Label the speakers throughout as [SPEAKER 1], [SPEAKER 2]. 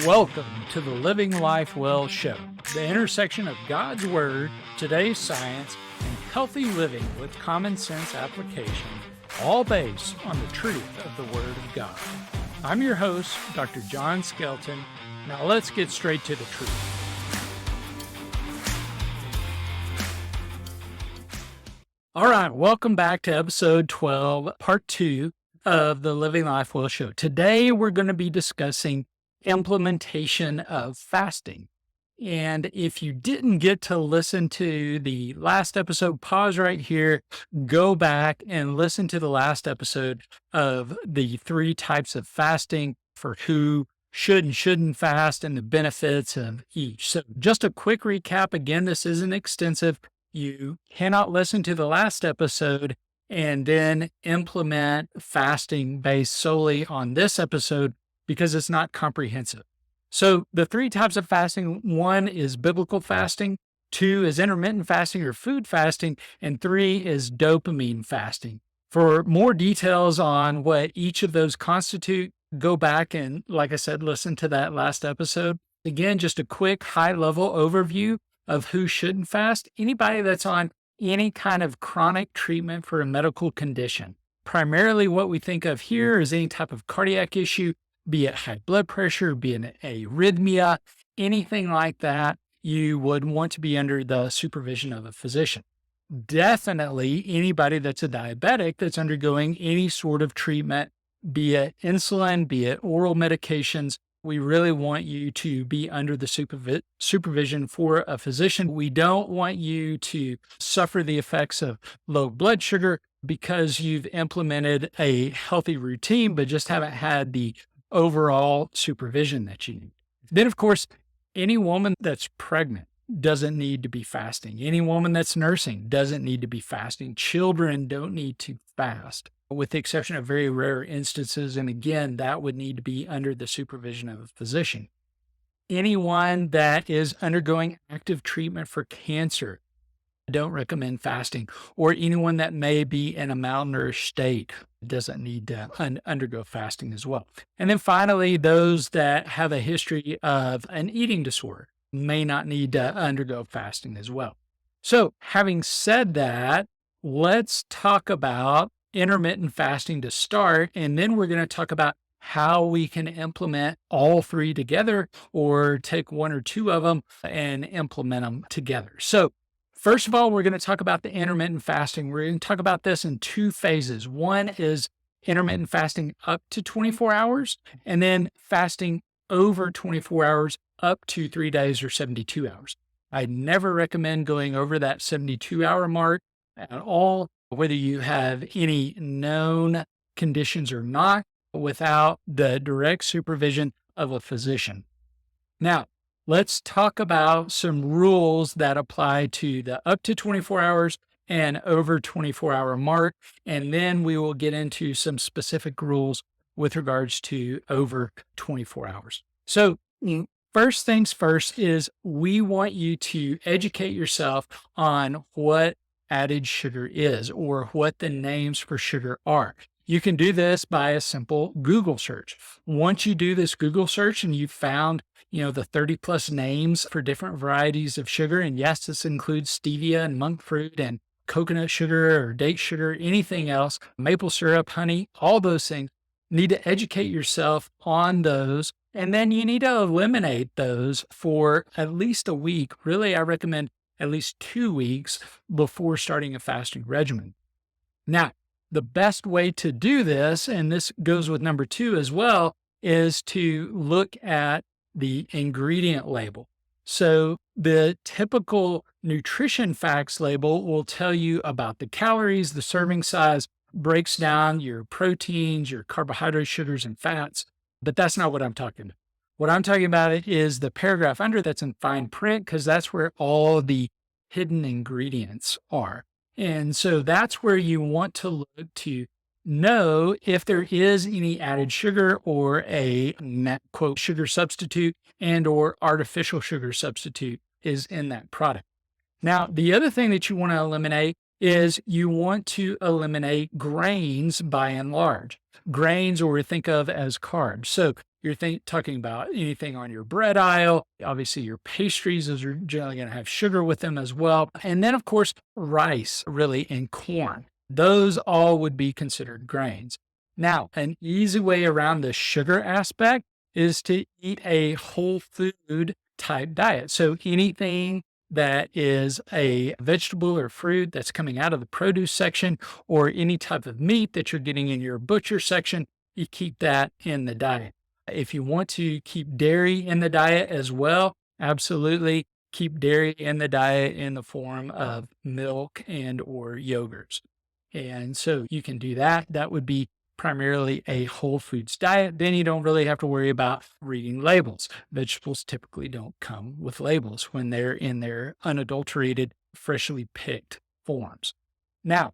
[SPEAKER 1] Welcome to the Living Life Well Show, the intersection of God's Word, today's science, and healthy living with common sense application, all based on the truth of the Word of God. I'm your host, Dr. John Skelton. Now let's get straight to the truth. All right, welcome back to episode 12, part 2 of the Living Life Well Show. Today we're going to be discussing implementation of fasting. And if you didn't get to listen to the last episode, pause right here, go back and listen to the last episode of the 3 types of fasting for who should and shouldn't fast and the benefits of each. So just a quick recap. Again, this isn't extensive. You cannot listen to the last episode and then implement fasting based solely on this episode because it's not comprehensive. So the 3 types of fasting, 1 is biblical fasting, 2 is intermittent fasting or food fasting, and 3 is dopamine fasting. For more details on what each of those constitute, go back and, like I said, listen to that last episode. Again, just a quick high-level overview of who shouldn't fast. Anybody that's on any kind of chronic treatment for a medical condition. Primarily what we think of here is any type of cardiac issue, be it high blood pressure, be it arrhythmia, anything like that, you would want to be under the supervision of a physician. Definitely anybody that's a diabetic that's undergoing any sort of treatment, be it insulin, be it oral medications, we really want you to be under the supervision for a physician. We don't want you to suffer the effects of low blood sugar because you've implemented a healthy routine, but just haven't had the overall supervision that you need. Then, of course, any woman that's pregnant doesn't need to be fasting. Any woman that's nursing doesn't need to be fasting. Children don't need to fast, with the exception of very rare instances. And again, that would need to be under the supervision of a physician. Anyone that is undergoing active treatment for cancer, I don't recommend fasting, or anyone that may be in a malnourished state doesn't need to undergo fasting as well. And then finally, those that have a history of an eating disorder may not need to undergo fasting as well. So having said that, let's talk about intermittent fasting to start, and then we're going to talk about how we can implement all 3 together or take 1 or 2 of them and implement them together. So first of all, we're going to talk about the intermittent fasting. We're going to talk about this in 2 phases. One is intermittent fasting up to 24 hours, and then fasting over 24 hours up to 3 days or 72 hours. I never recommend going over that 72-hour mark at all, whether you have any known conditions or not, without the direct supervision of a physician. Now, let's talk about some rules that apply to the up to 24 hours and over 24-hour mark, and then we will get into some specific rules with regards to over 24 hours. So first things first is we want you to educate yourself on what added sugar is or what the names for sugar are. You can do this by a simple Google search. Once you do this Google search and you've found, the 30 plus names for different varieties of sugar, and yes, this includes stevia and monk fruit and coconut sugar or date sugar, anything else, maple syrup, honey, all those things, need to educate yourself on those. And then you need to eliminate those for at least a week. Really, I recommend at least 2 weeks before starting a fasting regimen. Now, the best way to do this, and this goes with number 2 as well, is to look at the ingredient label. So the typical nutrition facts label will tell you about the calories, the serving size, breaks down your proteins, your carbohydrates, sugars, and fats. But that's not what I'm talking about. What I'm talking about is the paragraph under that's in fine print, because that's where all the hidden ingredients are. And so that's where you want to look to know if there is any added sugar or a quote sugar substitute and or artificial sugar substitute is in that product. Now, the other thing that you want to eliminate is you want to eliminate grains by and large. Grains, or we think of as carbs. So you're talking about anything on your bread aisle. Obviously, your pastries, those are generally going to have sugar with them as well. And then, of course, rice, really, and corn. Those all would be considered grains. Now, an easy way around the sugar aspect is to eat a whole food type diet. So anything that is a vegetable or fruit that's coming out of the produce section, or any type of meat that you're getting in your butcher section, you keep that in the diet. If you want to keep dairy in the diet as well, absolutely keep dairy in the diet in the form of milk and or yogurts. And so you can do that. That would be primarily a whole foods diet. Then you don't really have to worry about reading labels. Vegetables typically don't come with labels when they're in their unadulterated, freshly picked forms. Now,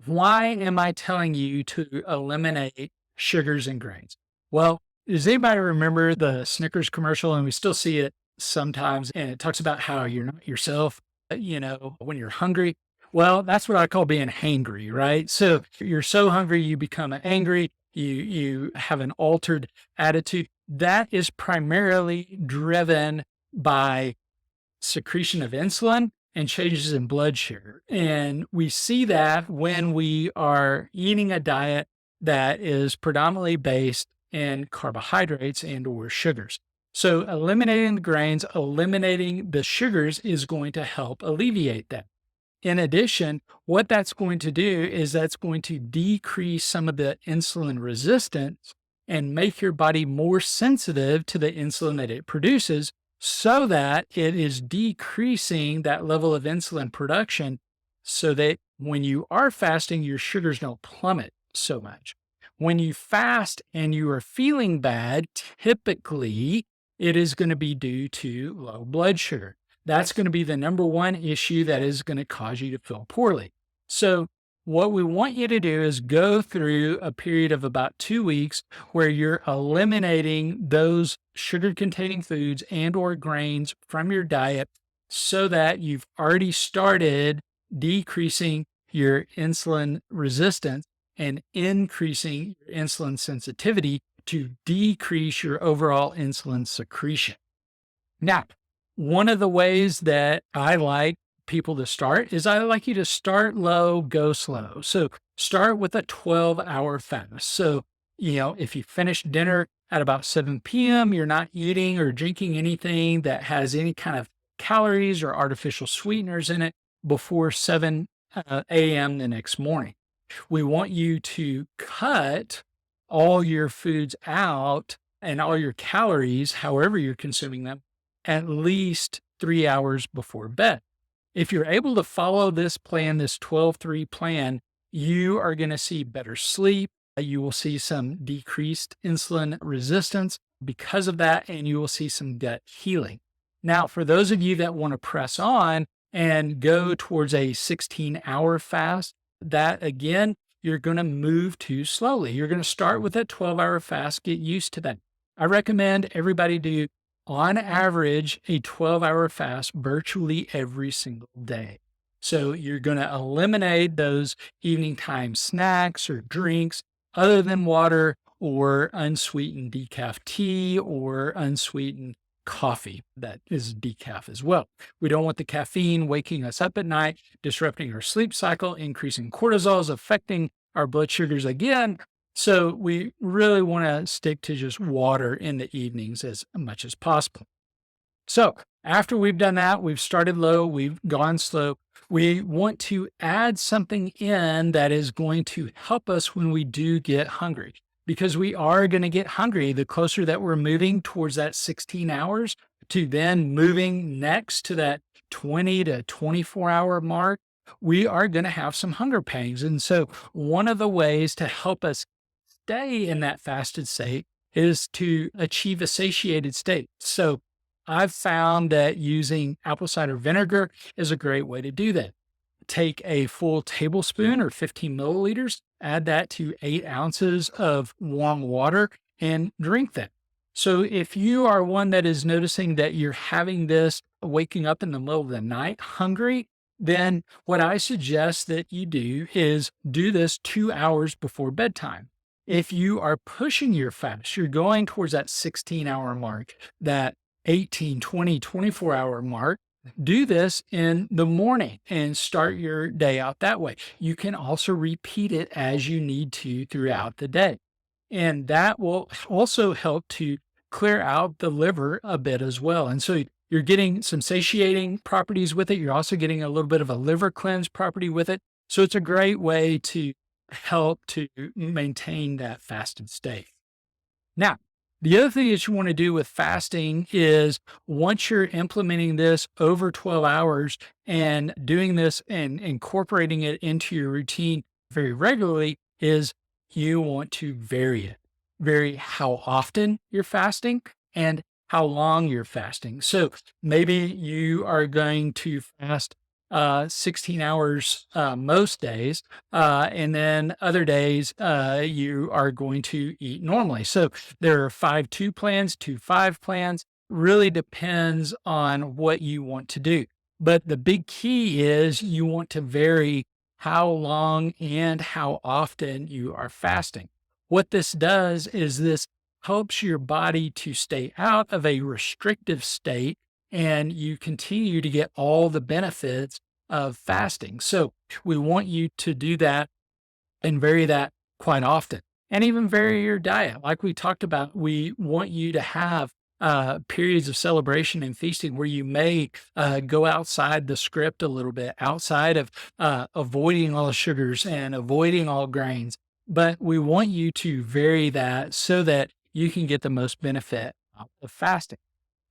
[SPEAKER 1] why am I telling you to eliminate sugars and grains? Well, does anybody remember the Snickers commercial? And we still see it sometimes. And it talks about how you're not yourself, when you're hungry. Well, that's what I call being hangry, right? So you're so hungry, you become angry, you have an altered attitude. That is primarily driven by secretion of insulin and changes in blood sugar. And we see that when we are eating a diet that is predominantly based in carbohydrates and or sugars. So eliminating the grains, eliminating the sugars is going to help alleviate that. In addition, what that's going to do is that's going to decrease some of the insulin resistance and make your body more sensitive to the insulin that it produces, so that it is decreasing that level of insulin production, so that when you are fasting, your sugars don't plummet so much. When you fast and you are feeling bad, typically it is going to be due to low blood sugar. That's going to be the number one issue that is going to cause you to feel poorly. So what we want you to do is go through a period of about 2 weeks where you're eliminating those sugar-containing foods and or grains from your diet, so that you've already started decreasing your insulin resistance and increasing your insulin sensitivity to decrease your overall insulin secretion. Now, one of the ways that I like people to start is I like you to start low, go slow. So start with a 12-hour fast. So, if you finish dinner at about 7 p.m., you're not eating or drinking anything that has any kind of calories or artificial sweeteners in it before 7 a.m. the next morning. We want you to cut all your foods out and all your calories, however you're consuming them, at least 3 hours before bed. If you're able to follow this plan, this 12-3 plan, you are going to see better sleep. You will see some decreased insulin resistance because of that, and you will see some gut healing. Now, for those of you that want to press on and go towards a 16-hour fast, that again, you're going to move too slowly. You're going to start with a 12-hour fast, get used to that. I recommend everybody do, on average, a 12-hour fast virtually every single day. So you're going to eliminate those evening time snacks or drinks other than water or unsweetened decaf tea or unsweetened coffee that is decaf as well. We don't want the caffeine waking us up at night, disrupting our sleep cycle, increasing cortisol, affecting our blood sugars again. So we really want to stick to just water in the evenings as much as possible. So after we've done that, we've started low, we've gone slow. We want to add something in that is going to help us when we do get hungry, because we are going to get hungry the closer that we're moving towards that 16 hours to then moving next to that 20 to 24-hour mark. We are going to have some hunger pangs. And so one of the ways to help us stay in that fasted state is to achieve a satiated state. So I've found that using apple cider vinegar is a great way to do that. Take a full tablespoon or 15 milliliters, add that to 8 ounces of warm water and drink that. So if you are one that is noticing that you're having this waking up in the middle of the night hungry, then what I suggest that you do is do this 2 hours before bedtime. If you are pushing your fast, you're going towards that 16-hour mark, that 18, 20, 24-hour mark, do this in the morning and start your day out that way. You can also repeat it as you need to throughout the day. And that will also help to clear out the liver a bit as well. And so you're getting some satiating properties with it. You're also getting a little bit of a liver cleanse property with it. So it's a great way to help to maintain that fasted state. Now, the other thing that you want to do with fasting is once you're implementing this over 12 hours and doing this and incorporating it into your routine very regularly, is you want to vary it. Vary how often you're fasting and how long you're fasting. So maybe you are going to fast 16 hours most days, and then other days you are going to eat normally. So there are 5-2 plans, 2-5 plans. Really depends on what you want to do. But the big key is you want to vary how long and how often you are fasting. What this does is this helps your body to stay out of a restrictive state and you continue to get all the benefits of fasting. So we want you to do that and vary that quite often and even vary your diet. Like we talked about, we want you to have periods of celebration and feasting where you may go outside the script a little bit, outside of avoiding all the sugars and avoiding all grains. But we want you to vary that so that you can get the most benefit out of fasting.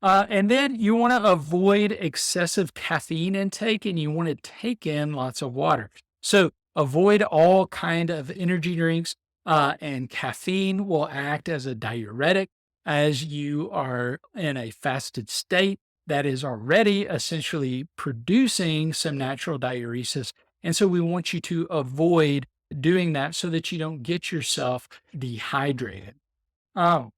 [SPEAKER 1] And then you want to avoid excessive caffeine intake and you want to take in lots of water. So avoid all kind of energy drinks and caffeine will act as a diuretic as you are in a fasted state that is already essentially producing some natural diuresis. And so we want you to avoid doing that so that you don't get yourself dehydrated. Um,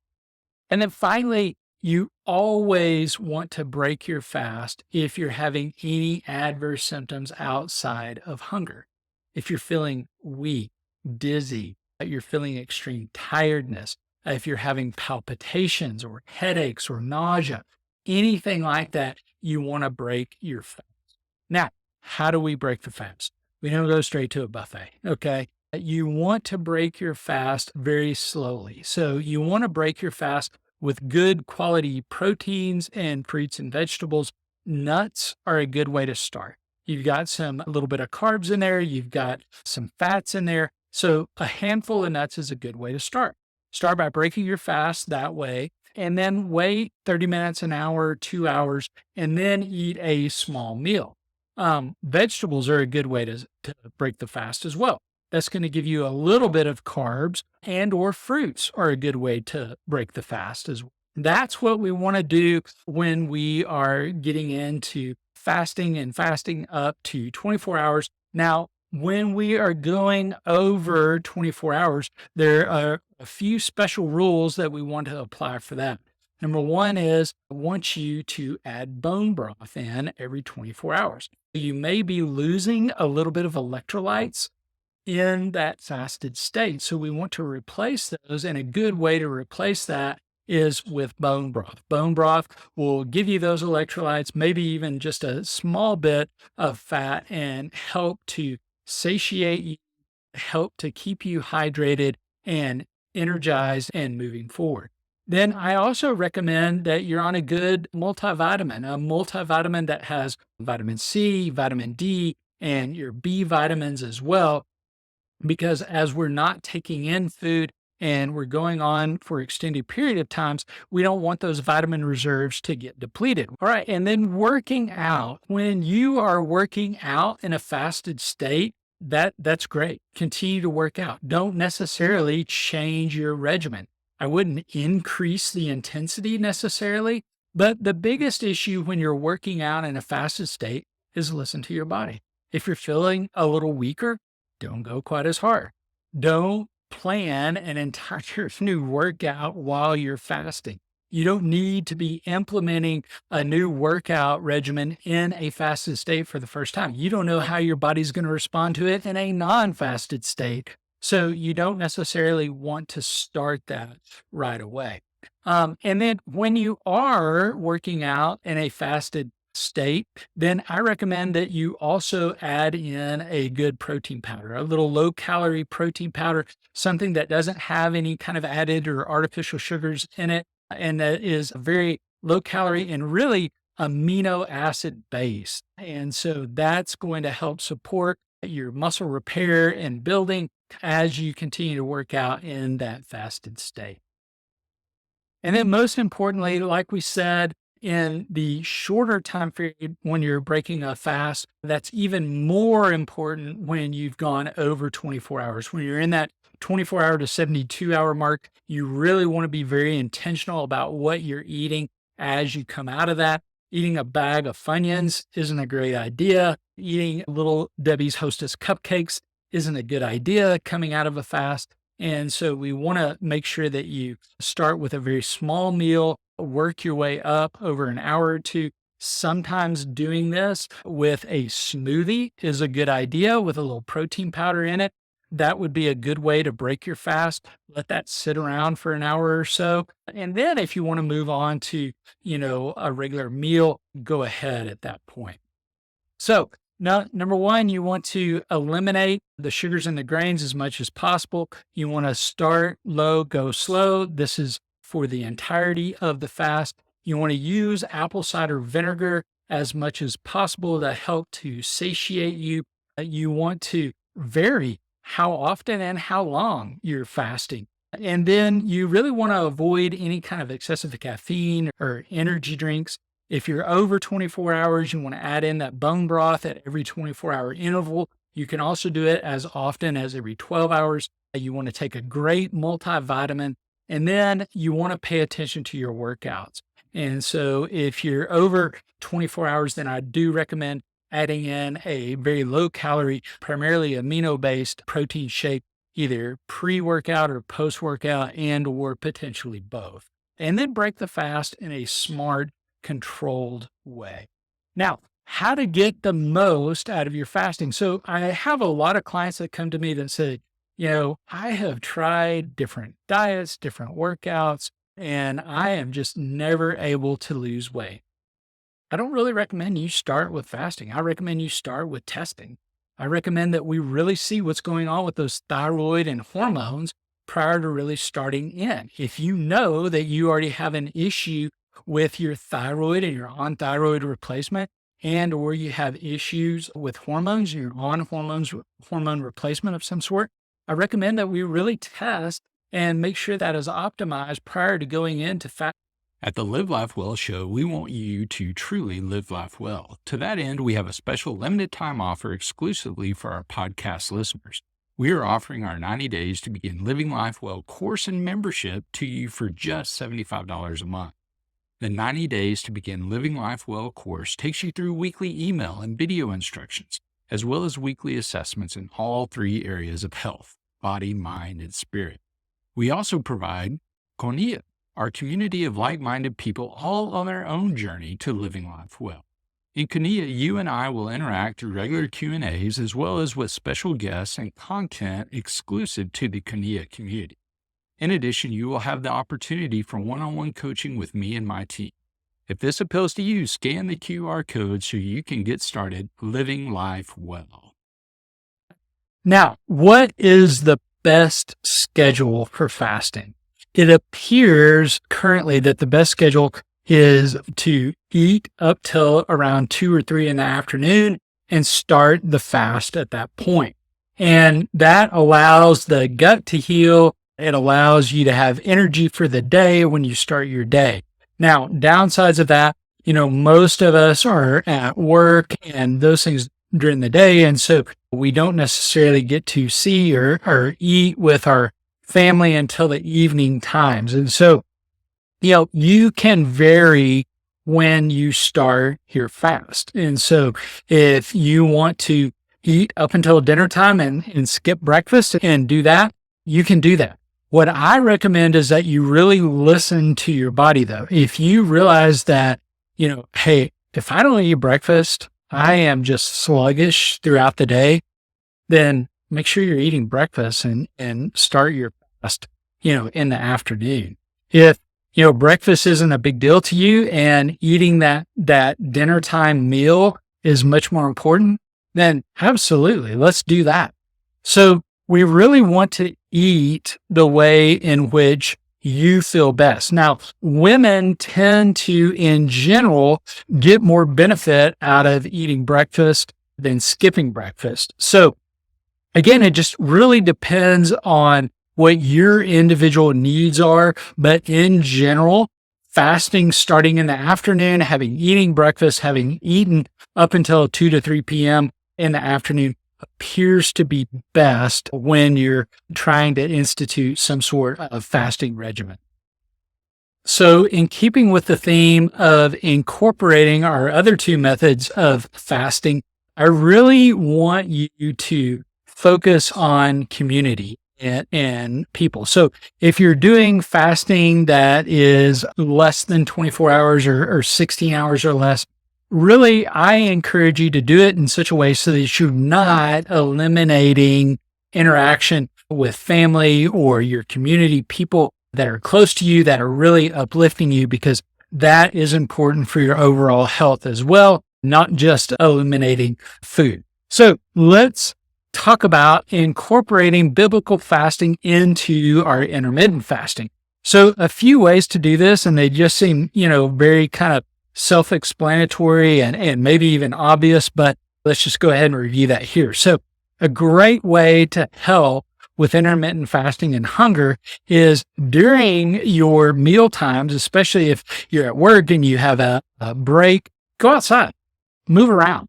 [SPEAKER 1] and then finally, you always want to break your fast if you're having any adverse symptoms outside of hunger. If you're feeling weak, dizzy, you're feeling extreme tiredness, if you're having palpitations or headaches or nausea, anything like that, you want to break your fast. Now, how do we break the fast? We don't go straight to a buffet, okay? You want to break your fast very slowly. So you want to break your fast with good quality proteins and fruits and vegetables. Nuts are a good way to start. You've got a little bit of carbs in there. You've got some fats in there. So a handful of nuts is a good way to start. Start by breaking your fast that way, and then wait 30 minutes, an hour, 2 hours, and then eat a small meal. Vegetables are a good way to break the fast as well. That's going to give you a little bit of carbs, and or fruits are a good way to break the fast as well. That's what we want to do when we are getting into fasting and fasting up to 24 hours. Now, when we are going over 24 hours, there are a few special rules that we want to apply for that. Number one is I want you to add bone broth in every 24 hours. You may be losing a little bit of electrolytes in that fasted state. So we want to replace those. And a good way to replace that is with bone broth. Bone broth will give you those electrolytes, maybe even just a small bit of fat, and help to satiate you, help to keep you hydrated and energized and moving forward. Then I also recommend that you're on a good multivitamin that has vitamin C, vitamin D, and your B vitamins as well, because as we're not taking in food and we're going on for extended period of times, we don't want those vitamin reserves to get depleted. All right. And then working out. When you are working out in a fasted state, that's great. Continue to work out. Don't necessarily change your regimen. I wouldn't increase the intensity necessarily, but the biggest issue when you're working out in a fasted state is listen to your body. If you're feeling a little weaker, don't go quite as hard. Don't plan an entire new workout while you're fasting. You don't need to be implementing a new workout regimen in a fasted state for the first time. You don't know how your body's going to respond to it in a non-fasted state. So you don't necessarily want to start that right away. And then when you are working out in a fasted state, then I recommend that you also add in a good protein powder, a little low calorie protein powder, something that doesn't have any kind of added or artificial sugars in it, and that is very low calorie and really amino acid based. And so that's going to help support your muscle repair and building as you continue to work out in that fasted state. And then most importantly, like we said, in the shorter time period when you're breaking a fast, that's even more important when you've gone over 24 hours. When you're in that 24-hour to 72-hour mark, you really want to be very intentional about what you're eating as you come out of that. Eating a bag of Funyuns isn't a great idea. Eating little Debbie's Hostess cupcakes isn't a good idea coming out of a fast. And so we want to make sure that you start with a very small meal, work your way up over an hour or two. Sometimes doing this with a smoothie is a good idea with a little protein powder in it. That would be a good way to break your fast. Let that sit around for an hour or so. And then if you want to move on to, a regular meal, go ahead at that point. So now, number one, you want to eliminate the sugars and the grains as much as possible. You want to start low, go slow. This is for the entirety of the fast. You want to use apple cider vinegar as much as possible to help to satiate you. You want to vary how often and how long you're fasting. And then you really want to avoid any kind of excessive caffeine or energy drinks. If you're over 24 hours, you want to add in that bone broth at every 24-hour interval. You can also do it as often as every 12 hours. You want to take a great multivitamin, and then you want to pay attention to your workouts. And so if you're over 24 hours, then I do recommend adding in a very low calorie, primarily amino-based protein shake, either pre-workout or post-workout, and or potentially both. And then break the fast in a smart, controlled way. Now, how to get the most out of your fasting. So I have a lot of clients that come to me that say, I have tried different diets, different workouts, and I am just never able to lose weight. I don't really recommend you start with fasting. I recommend you start with testing. I recommend that we really see what's going on with those thyroid and hormones prior to really starting in. If you know that you already have an issue with your thyroid and you're on thyroid replacement, and or you have issues with hormones, you're on hormone replacement of some sort, I recommend that we really test and make sure that is optimized prior to going into fast. At the Live Life Well Show, we want you to truly live life well. To that end, we have a special limited time offer exclusively for our podcast listeners. We are offering our 90 Days to Begin Living Life Well course and membership to you for just $75 a month. The 90 Days to Begin Living Life Well course takes you through weekly email and video instructions, as well as weekly assessments in all three areas of health: body, mind, and spirit. We also provide Konia, our community of like-minded people all on their own journey to living life well. In Konia, you and I will interact through regular Q&As as well as with special guests and content exclusive to the Konia community. In addition, you will have the opportunity for one-on-one coaching with me and my team. If this appeals to you, scan the QR code so you can get started living life well. Now, what is the best schedule for fasting? It appears currently that the best schedule is to eat up till around 2 or 3 in the afternoon and start the fast at that point. And that allows the gut to heal. It allows you to have energy for the day when you start your day. Now, downsides of that, most of us are at work and those things during the day. And so we don't necessarily get to see or eat with our family until the evening times. And so, you can vary when you start your fast. And so if you want to eat up until dinner time and skip breakfast and do that, you can do that. What I recommend is that you really listen to your body though. If you realize that, hey, if I don't eat breakfast, I am just sluggish throughout the day, then make sure you're eating breakfast and start your fast, in the afternoon. If, breakfast isn't a big deal to you and eating that dinner time meal is much more important, then absolutely, let's do that. So we really want to eat the way in which you feel best. Now, women tend to, in general, get more benefit out of eating breakfast than skipping breakfast. So again, it just really depends on what your individual needs are. But in general, fasting starting in the afternoon, having eating breakfast, having eaten up until 2 to 3 p.m. in the afternoon appears to be best when you're trying to institute some sort of fasting regimen. So in keeping with the theme of incorporating our other two methods of fasting, I really want you to focus on community and people. So if you're doing fasting that is less than 24 hours or 16 hours or less, really, I encourage you to do it in such a way so that you're not eliminating interaction with family or your community, people that are close to you, that are really uplifting you, because that is important for your overall health as well, not just eliminating food. So let's talk about incorporating biblical fasting into our intermittent fasting. So a few ways to do this, and they just seem, very kind of self-explanatory and maybe even obvious, but let's just go ahead and review that here. So a great way to help with intermittent fasting and hunger is during your meal times, especially if you're at work and you have a break, go outside, move around,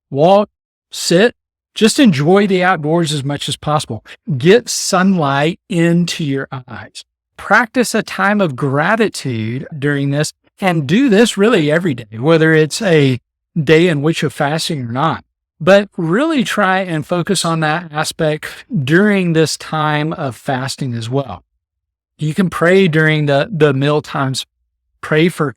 [SPEAKER 1] walk, sit, just enjoy the outdoors as much as possible. Get sunlight into your eyes. Practice a time of gratitude during this. And do this really every day, whether it's a day in which you're fasting or not. But really try and focus on that aspect during this time of fasting as well. You can pray during the meal times, pray for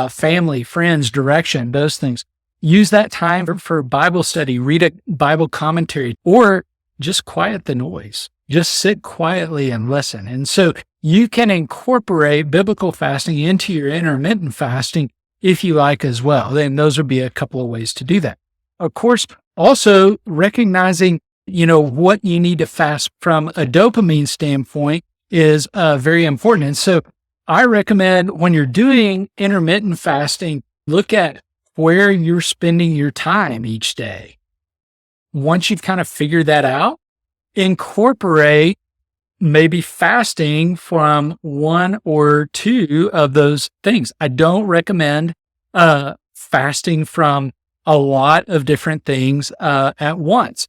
[SPEAKER 1] family, friends, direction, those things. Use that time for Bible study, read a Bible commentary, or just quiet the noise. Just sit quietly and listen. And so you can incorporate biblical fasting into your intermittent fasting if you like as well. Then those would be a couple of ways to do that. Of course, also recognizing, what you need to fast from a dopamine standpoint is very important. And so I recommend when you're doing intermittent fasting, look at where you're spending your time each day. Once you've kind of figured that out, incorporate maybe fasting from one or two of those things. I don't recommend fasting from a lot of different things at once.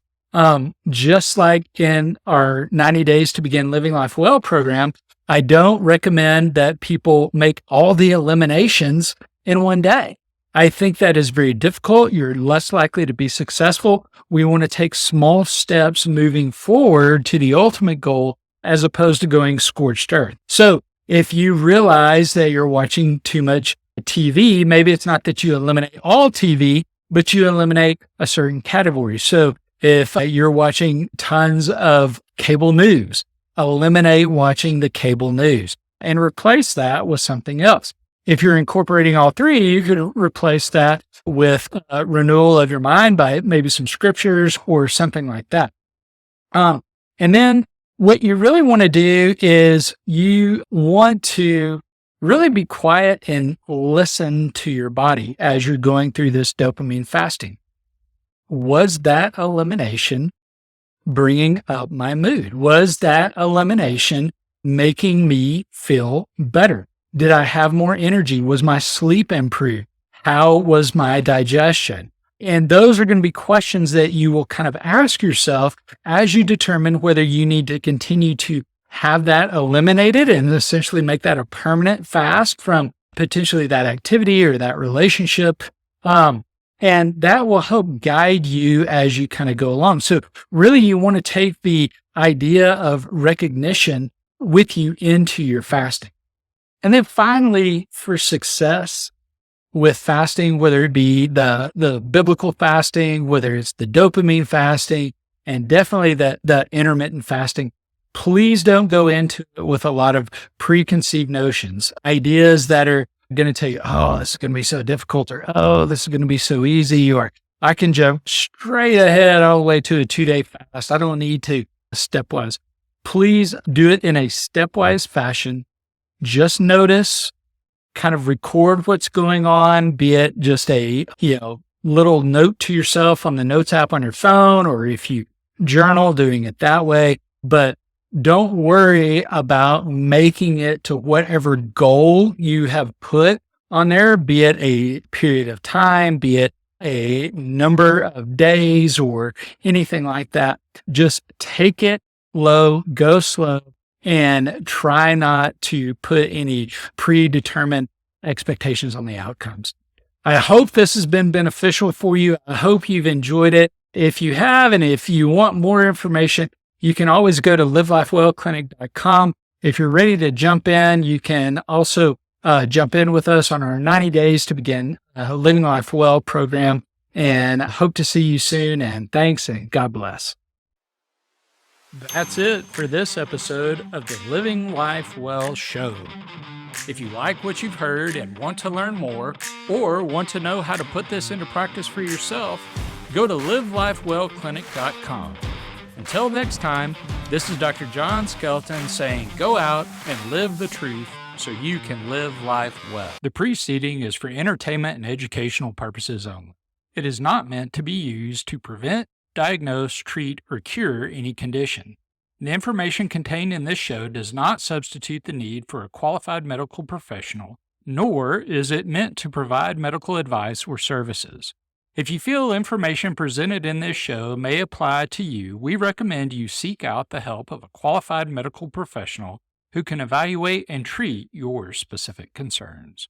[SPEAKER 1] Just like in our 90 Days to Begin Living Life Well program, I don't recommend that people make all the eliminations in one day. I think that is very difficult. You're less likely to be successful. We want to take small steps moving forward to the ultimate goal as opposed to going scorched earth. So if you realize that you're watching too much TV, maybe it's not that you eliminate all TV, but you eliminate a certain category. So if you're watching tons of cable news, eliminate watching the cable news and replace that with something else. If you're incorporating all three, you can replace that with a renewal of your mind by maybe some scriptures or something like that. And then what you really want to do is you want to really be quiet and listen to your body as you're going through this dopamine fasting. Was that elimination bringing up my mood? Was that elimination making me feel better? Did I have more energy? Was my sleep improved? How was my digestion? And those are going to be questions that you will kind of ask yourself as you determine whether you need to continue to have that eliminated and essentially make that a permanent fast from potentially that activity or that relationship. And that will help guide you as you kind of go along. So really you want to take the idea of recognition with you into your fasting. And then finally, for success with fasting, whether it be the biblical fasting, whether it's the dopamine fasting, and definitely the intermittent fasting, please don't go into it with a lot of preconceived notions, ideas that are going to tell you, oh, this is going to be so difficult, or oh, this is going to be so easy, or I can jump straight ahead all the way to a 2-day fast. I don't need to stepwise. Please do it in a stepwise fashion. Just notice, kind of record what's going on, be it just a, little note to yourself on the notes app on your phone, or if you journal, doing it that way. But don't worry about making it to whatever goal you have put on there, be it a period of time, be it a number of days or anything like that. Just take it low, go slow, and try not to put any predetermined expectations on the outcomes. I hope this has been beneficial for you. I hope you've enjoyed it. If you have, and if you want more information, you can always go to livelifewellclinic.com. If you're ready to jump in, you can also jump in with us on our 90 Days to Begin Living Life Well program. And I hope to see you soon. And thanks, and God bless. That's it for this episode of the Living Life Well show. If you like what you've heard and want to learn more, or want to know how to put this into practice for yourself, go to livelifewellclinic.com. Until next time, this is Dr. John Skelton saying, go out and live the truth so you can live life well. The preceding is for entertainment and educational purposes only. It is not meant to be used to prevent, diagnose, treat, or cure any condition. The information contained in this show does not substitute the need for a qualified medical professional, nor is it meant to provide medical advice or services. If you feel information presented in this show may apply to you, we recommend you seek out the help of a qualified medical professional who can evaluate and treat your specific concerns.